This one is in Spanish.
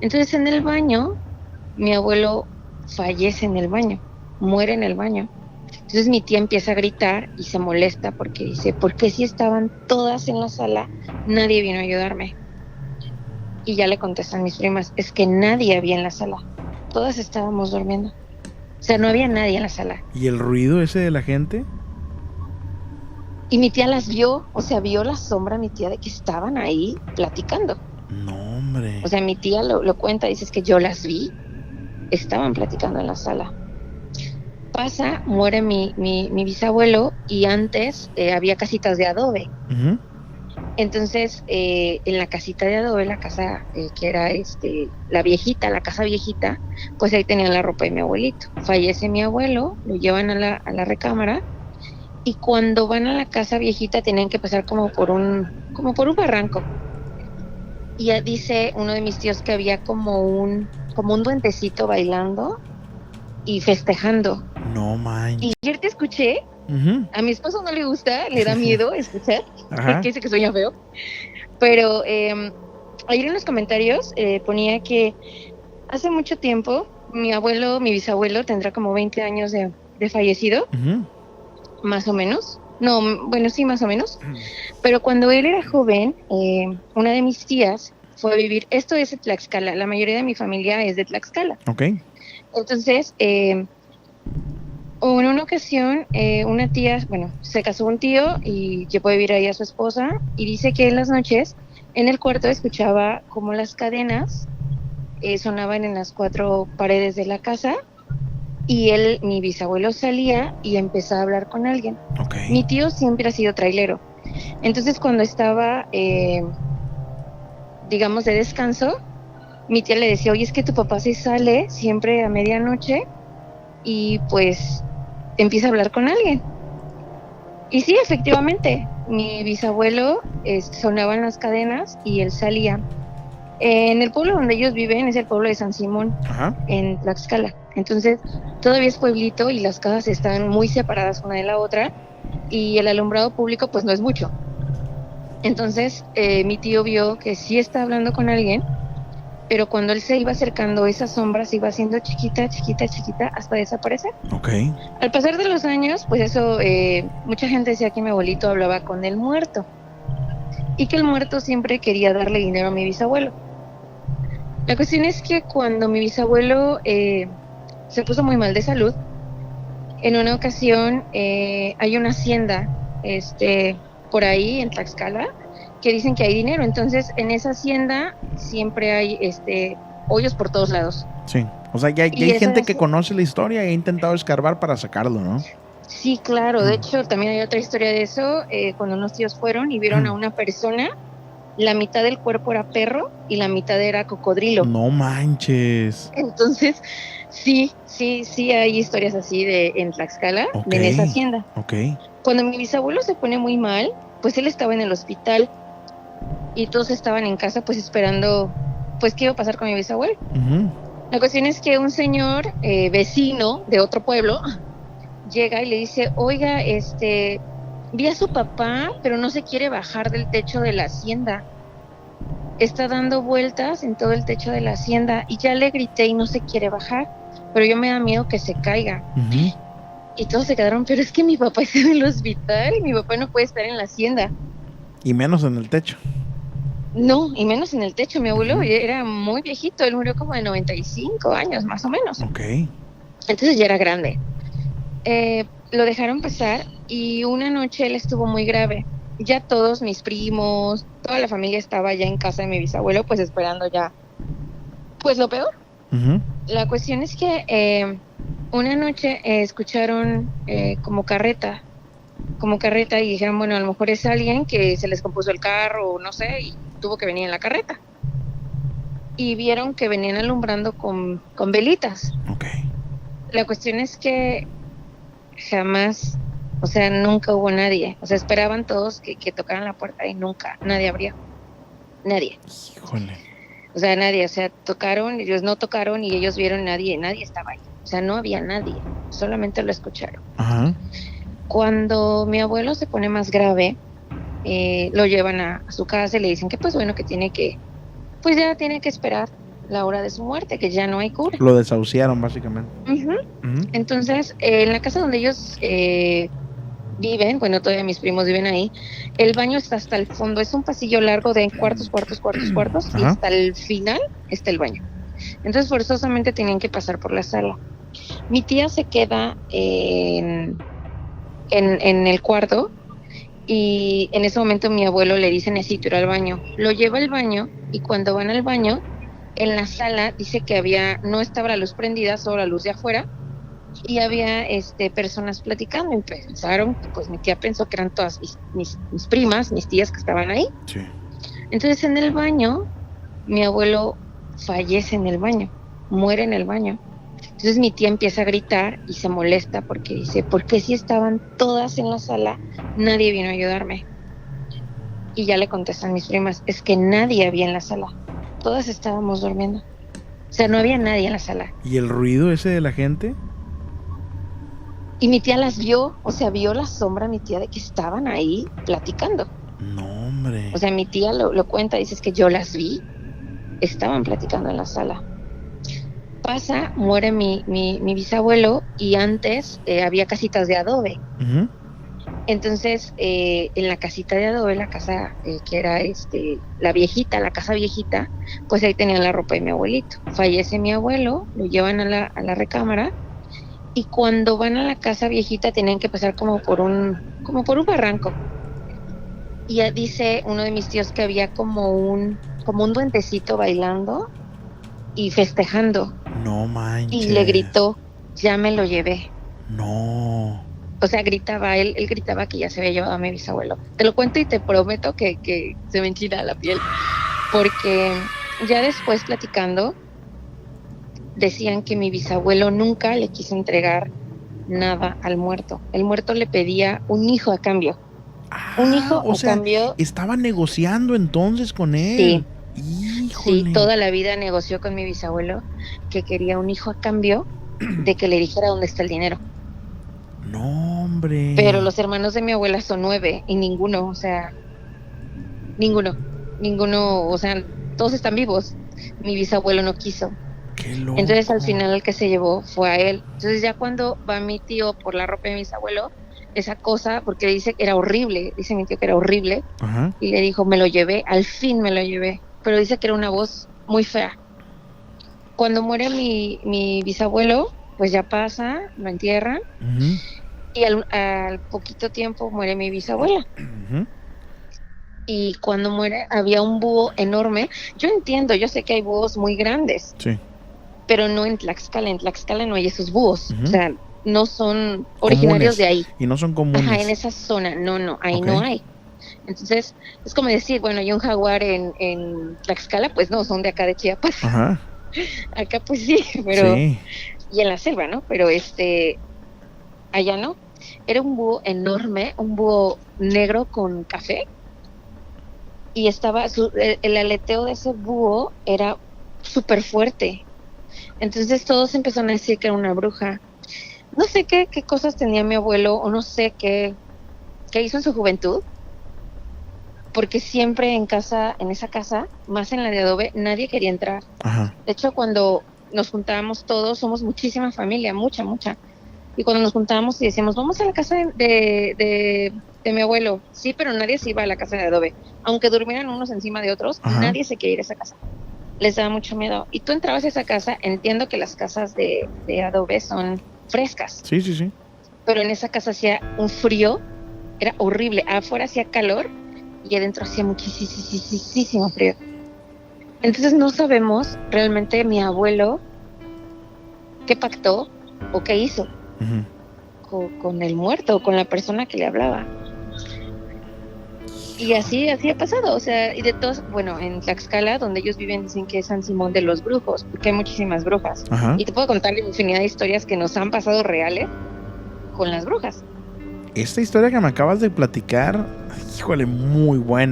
Entonces en el baño, mi abuelo fallece en el baño, muere en el baño. Entonces mi tía empieza a gritar y se molesta porque dice, ¿por qué si estaban todas en la sala, nadie vino a ayudarme? Y ya le contestan mis primas, es que nadie había en la sala, todas estábamos durmiendo. O sea, no había nadie en la sala. ¿Y el ruido ese de la gente? Y mi tía las vio, o sea, vio la sombra mi tía de que estaban ahí platicando. No, hombre. O sea, mi tía lo cuenta, dice es que yo las vi, estaban platicando en la sala. Pasa, muere mi bisabuelo y antes había casitas de adobe. Uh-huh. Entonces, en la casita de adobe, la casa que era la viejita, la casa viejita, pues ahí tenían la ropa de mi abuelito. Fallece mi abuelo, lo llevan a la recámara y cuando van a la casa viejita tenían que pasar como por un barranco. Y ya dice uno de mis tíos que había como un duendecito bailando y festejando. No manches. Y ayer te escuché, Uh-huh. a mi esposo no le gusta, le da miedo escuchar, que Ajá. dice que sueña feo, pero ayer en los comentarios ponía que hace mucho tiempo mi bisabuelo tendrá como 20 años de fallecido, Uh-huh. más o menos. No, bueno, sí, más o menos. Pero cuando él era joven, una de mis tías fue a vivir, esto es de Tlaxcala, la mayoría de mi familia es de Tlaxcala. Ok. Entonces, en una ocasión, una tía, bueno, se casó un tío y llevó a vivir ahí a su esposa y dice que en las noches en el cuarto escuchaba como las cadenas sonaban en las cuatro paredes de la casa y mi bisabuelo salía y empezaba a hablar con alguien. Ok. Mi tío siempre ha sido trailero. Entonces cuando estaba, digamos, de descanso, mi tía le decía, oye, es que tu papá se sale siempre a medianoche y pues empieza a hablar con alguien. Y sí, efectivamente, mi bisabuelo sonaban las cadenas y él salía. En el pueblo donde ellos viven es el pueblo de San Simón, Ajá. en Tlaxcala. Entonces, todavía es pueblito y las casas están muy separadas una de la otra y el alumbrado público pues no es mucho. Entonces, mi tío vio que sí estaba hablando con alguien, pero cuando él se iba acercando, esa sombra se iba haciendo chiquita, chiquita, chiquita, hasta desaparecer. Ok. Al pasar de los años, pues eso, mucha gente decía que mi abuelito hablaba con el muerto y que el muerto siempre quería darle dinero a mi bisabuelo. La cuestión es que cuando mi bisabuelo se puso muy mal de salud, en una ocasión hay una hacienda por ahí en Tlaxcala que dicen que hay dinero. Entonces, en esa hacienda siempre hay hoyos por todos lados. Sí. O sea, ya Y hay esa gente que conoce la historia e ha intentado escarbar para sacarlo, ¿no? Sí, claro. De hecho, también hay otra historia de eso. Cuando unos tíos fueron y vieron a una persona, la mitad del cuerpo era perro y la mitad era cocodrilo. No manches. Entonces, sí hay historias así en Tlaxcala, Ok. en esa hacienda. Ok. Cuando mi bisabuelo se pone muy mal, pues él estaba en el hospital y todos estaban en casa pues esperando pues qué iba a pasar con mi bisabuelo. Uh-huh. La cuestión es que un señor vecino de otro pueblo llega y le dice, oiga, vi a su papá, pero no se quiere bajar del techo de la hacienda. Está dando vueltas en todo el techo de la hacienda y ya le grité y no se quiere bajar, pero yo me da miedo que se caiga. Uh-huh. Y todos se quedaron, pero es que mi papá está en el hospital y mi papá no puede estar en la hacienda. Y menos en el techo. No, y menos en el techo. Mi abuelo era muy viejito, él murió como de 95 años, más o menos. Ok. Entonces ya era grande. Lo dejaron pasar y una noche él estuvo muy grave. Ya todos mis primos, toda la familia estaba ya en casa de mi bisabuelo, pues esperando ya, pues lo peor. Uh-huh. La cuestión es que una noche escucharon como carreta y dijeron, bueno, a lo mejor es alguien que se les compuso el carro o no sé, y tuvo que venir en la carreta. Y vieron que venían alumbrando con velitas. Ok. La cuestión es que jamás, o sea, nunca hubo nadie. O sea, esperaban todos que tocaran la puerta y nunca, nadie abrió. Nadie. Híjole. O sea, nadie, o sea, tocaron, ellos no tocaron y ellos vieron nadie estaba ahí. O sea, no había nadie, solamente lo escucharon. Ajá. Cuando mi abuelo se pone más grave, lo llevan a su casa y le dicen que pues bueno, que tiene que, pues ya tiene que esperar la hora de su muerte, que ya no hay cura. Lo desahuciaron, básicamente. Ujú. Ujú. Entonces, en la casa donde ellos viven, bueno, todavía mis primos viven ahí, el baño está hasta el fondo, es un pasillo largo de cuartos, y Ajá. hasta el final está el baño. Entonces, forzosamente tenían que pasar por la sala. Mi tía se queda en el cuarto y en ese momento mi abuelo le dice necesito ir al baño. Lo lleva al baño y cuando van al baño, en la sala dice que no estaba la luz prendida, solo la luz de afuera y había personas platicando y pensaron, pues mi tía pensó que eran todas mis primas, mis tías que estaban ahí. Sí. Entonces en el baño, mi abuelo fallece en el baño, muere en el baño. Entonces mi tía empieza a gritar y se molesta porque dice, ¿por qué si estaban todas en la sala, nadie vino a ayudarme? Y ya le contestan mis primas, es que nadie había en la sala, todas estábamos durmiendo. O sea, no había nadie en la sala. ¿Y el ruido ese de la gente? Y mi tía las vio, o sea, vio la sombra mi tía de que estaban ahí platicando. No, hombre. O sea, mi tía lo cuenta, dice, es que yo las vi, estaban platicando en la sala. Pasa, muere mi bisabuelo y antes había casitas de adobe. Ujú. Entonces, en la casita de adobe, la casa que era la casa viejita, pues ahí tenían la ropa de mi abuelito. Fallece mi abuelo, lo llevan a la recámara y cuando van a la casa viejita tenían que pasar como por un barranco. Y ya dice uno de mis tíos que había como un duendecito bailando y festejando. No manches. Y le gritó, ya me lo llevé. No. O sea, gritaba, él gritaba que ya se había llevado a mi bisabuelo. Te lo cuento y te prometo que se me enchina la piel. Porque ya después platicando, decían que mi bisabuelo nunca le quiso entregar nada al muerto. El muerto le pedía un hijo a cambio. Un hijo o a sea, cambio. estaba negociando entonces con él. Sí, Híjole. sí, toda la vida negoció con mi bisabuelo que quería un hijo a cambio de que le dijera dónde está el dinero. No, hombre. Pero los hermanos de mi abuela son 9 y ninguno, o sea, ninguno, o sea, todos están vivos. Mi bisabuelo no quiso. Qué loco. Entonces al final el que se llevó fue a él. Entonces ya cuando va mi tío por la ropa de mi bisabuelo, esa cosa, porque dice que era horrible, dice mi tío que era horrible, Ajá. y le dijo, me lo llevé, al fin me lo llevé. Pero dice que era una voz muy fea. Cuando muere mi bisabuelo, pues ya pasa, lo entierran, Ujú. y al poquito tiempo muere mi bisabuela. Ujú. Y cuando muere había un búho enorme. Yo entiendo, yo sé que hay búhos muy grandes, Sí. pero no en Tlaxcala. En Tlaxcala no hay esos búhos. Ujú. O sea, no son originarios Comunes. de ahí. Y no son comunes. Ajá, en esa zona, no, ahí Ok. no hay. Entonces, es como decir, bueno, hay un jaguar en Tlaxcala, pues no, son de acá de Chiapas. Ajá. Acá pues sí, pero Sí. y en la selva, ¿no? Pero allá no. Era un búho enorme, un búho negro con café. Y el aleteo de ese búho era súper fuerte. Entonces todos empezaron a decir que era una bruja. No sé qué cosas tenía mi abuelo, o no sé qué hizo en su juventud, porque siempre en esa casa, más en la de adobe, nadie quería entrar. Ajá. De hecho, cuando nos juntábamos todos, somos muchísima familia, mucha. Y cuando nos juntábamos y decíamos, vamos a la casa de mi abuelo, sí, pero nadie se iba a la casa de adobe. Aunque durmieran unos encima de otros, Ajá. nadie se quería ir a esa casa. Les daba mucho miedo. Y tú entrabas a esa casa, entiendo que las casas de adobe son frescas, Sí, sí, sí. pero en esa casa hacía un frío, era horrible. Afuera hacía calor y adentro hacía muchísimo frío. Entonces no sabemos realmente mi abuelo qué pactó o qué hizo Ujú. con el muerto o con la persona que le hablaba. Y así ha pasado, o sea, y de todos, bueno, en Tlaxcala, donde ellos viven, dicen que es San Simón de los Brujos, porque hay muchísimas brujas. Ajá. Y te puedo contar infinidad de historias que nos han pasado reales con las brujas. Esta historia que me acabas de platicar, híjole, muy buena.